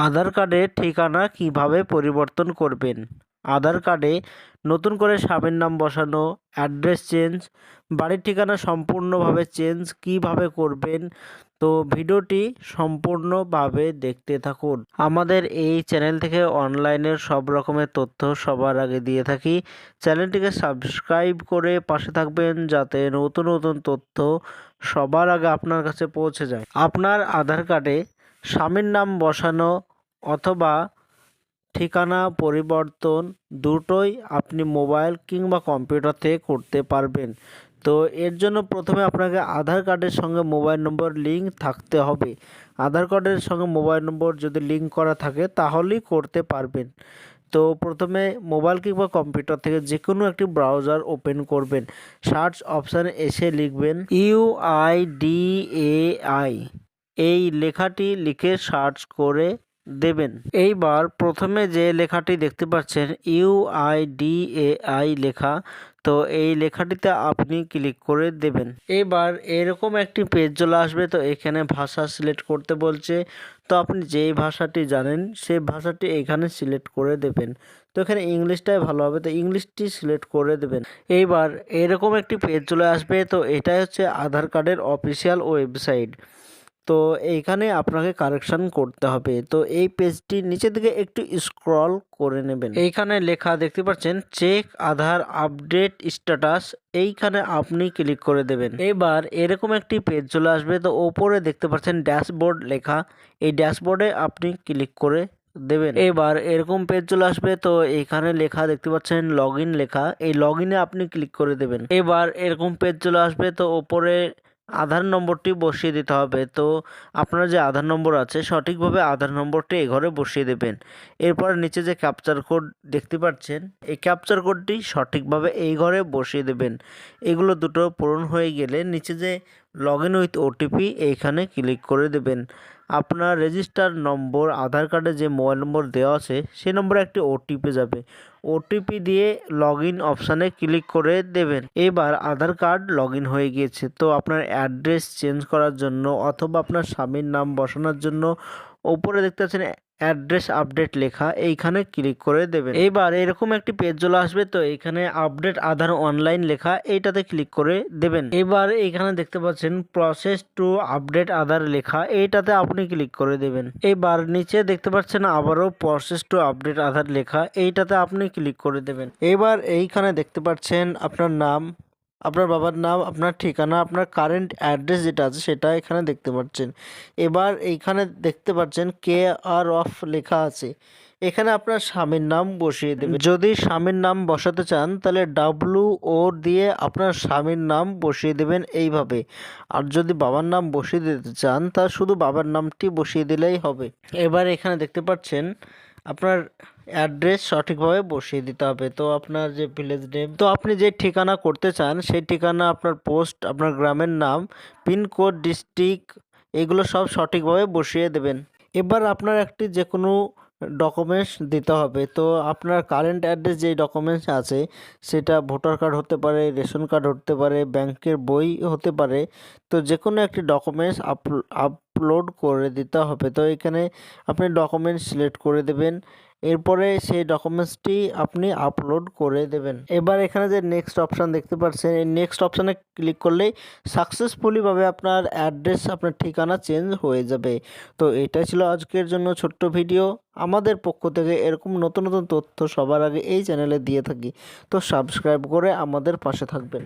আধার কার্ডে ঠিকানা কিভাবে পরিবর্তন করবেন। আধার কার্ডে নতুন করে স্বামীর নাম বসানো, অ্যাড্রেস চেঞ্জ, বাড়ির ঠিকানা সম্পূর্ণভাবে চেঞ্জ কিভাবে করবেন, তো ভিডিওটি সম্পূর্ণভাবে দেখতে থাকুন। আমাদের এই চ্যানেল থেকে অনলাইনের সব রকমের তথ্য সবার আগে দিয়ে থাকি। চ্যানেলটিকে সাবস্ক্রাইব করে পাশে থাকবেন যাতে নতুন নতুন তথ্য সবার আগে আপনার কাছে পৌঁছে যায়। আপনার আধার কার্ডে স্বামীর নাম বসানো অথবা ঠিকানা পরিবর্তন দুটোই আপনি মোবাইল কিংবা কম্পিউটার থেকে করতে পারবেন। তো এর জন্য প্রথমে আপনাকে আধার কার্ডের সঙ্গে মোবাইল নম্বর লিঙ্ক থাকতে হবে। আধার কার্ডের সঙ্গে মোবাইল নম্বর যদি লিঙ্ক করা থাকে তাহলেই করতে পারবেন। তো প্রথমে মোবাইল কিংবা কম্পিউটার থেকে যে কোনো একটি ব্রাউজার ওপেন করবেন। সার্চ অপশানে এসে লিখবেন UIDAI, এই লেখাটি লিখে সার্চ করে দেবেন। এইবার প্রথমে যে লেখাটি দেখতে পাচ্ছেন UIDAI লেখা, তো এই লেখাটিতে আপনি ক্লিক করে দেবেন। এবার এরকম একটি পেজ চলে আসবে। তো এখানে ভাষা সিলেক্ট করতে বলছে, তো আপনি যেই ভাষাটি জানেন সেই ভাষাটি এখানে সিলেক্ট করে দেবেন। তো এখানে ইংলিশটাই ভালো হবে, তো ইংলিশটি সিলেক্ট করে দেবেন। এইবার এরকম একটি পেজ চলে আসবে। তো এটাই হচ্ছে আধার কার্ডের অফিসিয়াল ওয়েবসাইট। তো এইখানে আপনাকে কারেকশন করতে হবে। তো এই পেজটি নিচের দিকে একটু স্ক্রল করে নেবেন। এইখানে লেখা দেখতে পাচ্ছেন চেক আধার আপডেট স্ট্যাটাস, এইখানে আপনি ক্লিক করে দেবেন। এবার এরকম একটি পেজ চলে আসবে। তো ওপরে দেখতে পাচ্ছেন ড্যাশবোর্ড লেখা, এই ড্যাশবোর্ডে আপনি ক্লিক করে দেবেন। এবার এরকম পেজ চলে আসবে। তো এখানে লেখা দেখতে পাচ্ছেন লগইন লেখা, এই লগইনে আপনি ক্লিক করে দেবেন। এবার এরকম পেজ চলে আসবে। তো ওপরে আধার নম্বরটি বসিয়ে দিতে হবে। তো আপনার যে আধার নম্বর আছে সঠিকভাবে আধার নম্বরটি এই ঘরে বসিয়ে দেবেন। এরপর নিচে যে ক্যাপচার কোড দেখতে পাচ্ছেন, এই ক্যাপচার কোডটি সঠিকভাবে এই ঘরে বসিয়ে দেবেন। এগুলো দুটো পূরণ হয়ে গেলে নিচে যে লগ ইন উইথ ওটিপি এইখানে ক্লিক করে দেবেন। আপনার রেজিস্টার নম্বর আধার কার্ডে যে মোবাইল নম্বর দেওয়া আছে সেই নম্বরে একটি ওটিপি যাবে, ওটিপি দিয়ে লগ ইন অপশানে ক্লিক করে দেবেন। এবার আধার কার্ড লগ ইন হয়ে গিয়েছে। তো আপনার অ্যাড্রেস চেঞ্জ করার জন্য অথবা আপনার স্বামীর নাম বসানোর জন্য ওপরে দেখতে পাচ্ছেন অ্যাড্রেস আপডেট লেখা, এইখানে ক্লিক করে দেবেন। এইবার এরকম একটি পেজ চলে আসবে। তো এইখানে আপডেট আধার অনলাইন লেখা, এইটাতে ক্লিক করে দেবেন। এবার এইখানে দেখতে পাচ্ছেন প্রসেস টু আপডেট আধার লেখা, এইটাতে আপনি ক্লিক করে দেবেন। এবার নিচে দেখতে পাচ্ছেন আবারও প্রসেস টু আপডেট আধার লেখা, এইটাতে আপনি ক্লিক করে দেবেন। এবার এইখানে দেখতে পাচ্ছেন আপনার নাম, আপনার বাবার নাম, আপনার ঠিকানা, আপনার কারেন্ট অ্যাড্রেস যেটা আছে সেটা এখানে দেখতে পাচ্ছেন। এবার এইখানে দেখতে পাচ্ছেন কেয়ার অফ লেখা আছে, এখানে আপনার স্বামীর নাম বসিয়ে দেবেন। যদি স্বামীর নাম বসাতে চান তাহলে WO দিয়ে আপনার স্বামীর নাম বসিয়ে দেবেন এইভাবে। আর যদি বাবার নাম বসিয়ে দিতে চান তা শুধু বাবার নামটি বসিয়ে দিলেই হবে। এবার এখানে দেখতে পাচ্ছেন আপনার অ্যাড্রেস সঠিকভাবে বসিয়ে দিতে হবে। তো আপনার যে ভিলেজ নেম, তো আপনি যে ঠিকানা করতে চান সেই ঠিকানা, আপনার পোস্ট, আপনার গ্রামের নাম, পিনকোড, ডিস্ট্রিক্ট, এগুলো সব সঠিকভাবে বসিয়ে দেবেন। এবার আপনার একটি যে কোনো ডকুমেন্টস দিতে হবে। তো আপনার কারেন্ট অ্যাড্রেস যেই ডকুমেন্টস আছে সেটা ভোটার কার্ড হতে পারে, রেশন কার্ড হতে পারে, ব্যাংকের বই হতে পারে। তো যে কোনো একটি ডকুমেন্টস আপলোড করে দিতে হবে। তো এখানে আপনি ডকুমেন্টস সিলেক্ট করে দেবেন। এরপরে সেই ডকুমেন্টসটি আপনি আপলোড করে দেবেন। এবার এখানে যে নেক্সট অপশান দেখতে পাচ্ছেন, এই নেক্সট অপশানে ক্লিক করলেই সাকসেসফুলিভাবে আপনার অ্যাড্রেস, আপনার ঠিকানা চেঞ্জ হয়ে যাবে। তো এটাই ছিল আজকের জন্য ছোট্ট ভিডিও। আমাদের পক্ষ থেকে এরকম নতুন নতুন তথ্য সবার আগে এই চ্যানেলে দিয়ে থাকি। তো সাবস্ক্রাইব করে আমাদের পাশে থাকবেন।